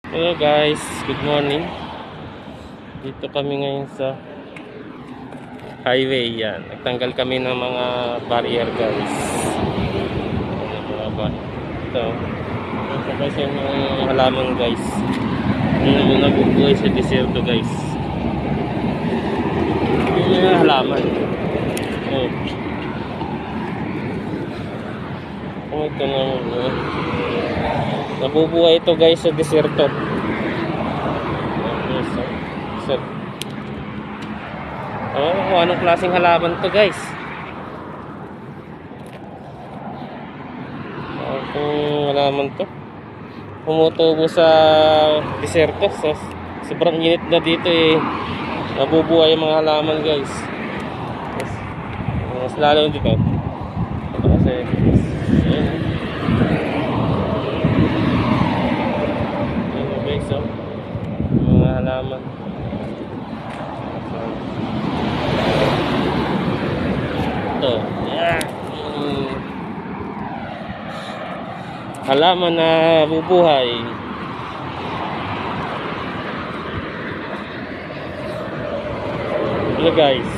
Hello guys, good morning. Dito kami ngayon sa highway yan. Nagtanggal kami ng mga barrier guys. Ito. Ito guys yung halaman guys. Yung nabubuhay sa desierto guys. Yung halaman. Oh. Oh, ito na. Nabubuhay ito guys sa desierto. Oh, anong klaseng halaman to guys? Anong halaman to? Tumutubo sa desierto. Sobrang init na dito eh. Nabubuhay yung mga halaman guys. Mas lalo dito. Kasi ayan guys, oh. Mga halaman. Ito. Halaman na bubuhay. Hello guys.